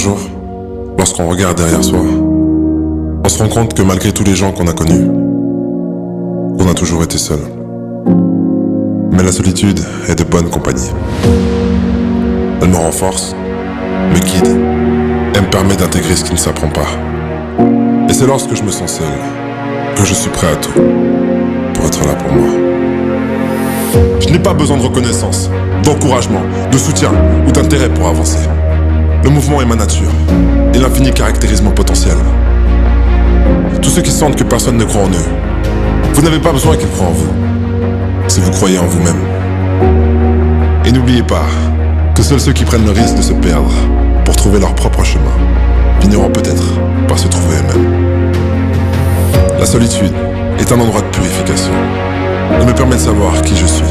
jour, lorsqu'on regarde derrière soi, on se rend compte que malgré tous les gens qu'on a connus, on a toujours été seul. Mais la solitude est de bonne compagnie. Elle me renforce, me guide et me permet d'intégrer ce qui ne s'apprend pas. Et c'est lorsque je me sens seul que je suis prêt à tout pour être là pour moi. Je n'ai pas besoin de reconnaissance, d'encouragement, de soutien ou d'intérêt pour avancer. Le mouvement est ma nature et l'infini caractérise mon potentiel. Tous ceux qui sentent que personne ne croit en eux, vous n'avez pas besoin qu'ils croient en vous, si vous croyez en vous-même. Et n'oubliez pas que seuls ceux qui prennent le risque de se perdre pour trouver leur propre chemin finiront peut-être par se trouver eux-mêmes. La solitude est un endroit de purification. Elle me permet de savoir qui je suis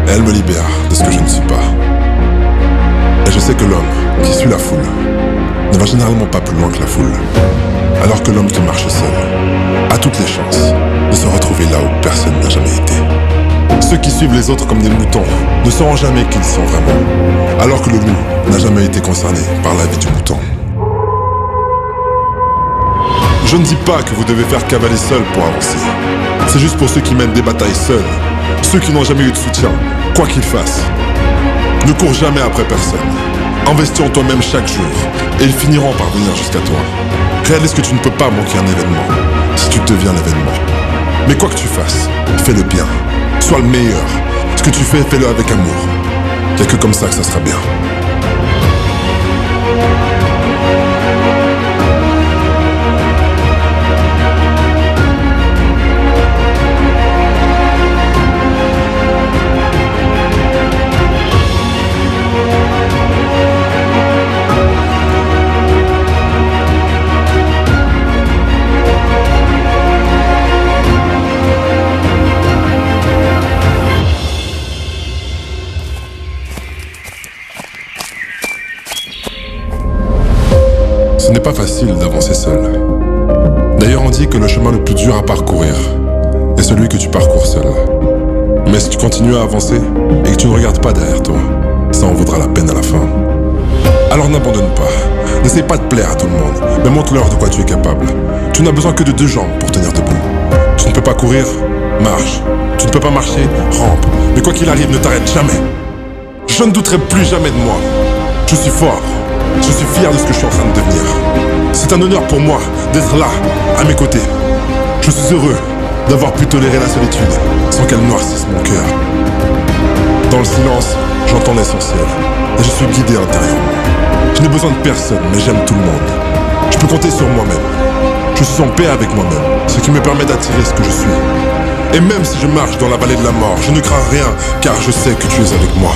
et elle me libère de ce que je ne suis pas. Et je sais que l'homme qui suit la foule ne va généralement pas plus loin que la foule, alors que l'homme qui marche seul a toutes les chances de se retrouver là où personne n'a jamais été. Ceux qui suivent les autres comme des moutons ne sauront jamais qui ils sont vraiment, alors que le loup n'a jamais été concerné par la vie du mouton. Je ne dis pas que vous devez faire cavaler seul pour avancer. C'est juste pour ceux qui mènent des batailles seuls, ceux qui n'ont jamais eu de soutien, quoi qu'ils fassent. Ne cours jamais après personne. Investis en toi-même chaque jour, et ils finiront par venir jusqu'à toi. Réalise que tu ne peux pas manquer un événement, si tu deviens l'événement. Mais quoi que tu fasses, fais-le bien. Sois le meilleur. Ce que tu fais, fais-le avec amour. Il n'y a que comme ça que ça sera bien. Ce n'est pas facile d'avancer seul. D'ailleurs, on dit que le chemin le plus dur à parcourir est celui que tu parcours seul. Mais si tu continues à avancer et que tu ne regardes pas derrière toi, ça en vaudra la peine à la fin. Alors n'abandonne pas. N'essaie pas de plaire à tout le monde, mais montre-leur de quoi tu es capable. Tu n'as besoin que de 2 jambes pour tenir debout. Tu ne peux pas courir, marche. Tu ne peux pas marcher, rampe. Mais quoi qu'il arrive, ne t'arrête jamais. Je ne douterai plus jamais de moi. Je suis fort. Je suis fier de ce que je suis en train de devenir. C'est un honneur pour moi d'être là, à mes côtés. Je suis heureux d'avoir pu tolérer la solitude sans qu'elle noircisse mon cœur. Dans le silence, j'entends l'essentiel et je suis guidé intérieurement. Je n'ai besoin de personne, mais j'aime tout le monde. Je peux compter sur moi-même. Je suis en paix avec moi-même, ce qui me permet d'attirer ce que je suis. Et même si je marche dans la vallée de la mort, je ne crains rien, car je sais que tu es avec moi.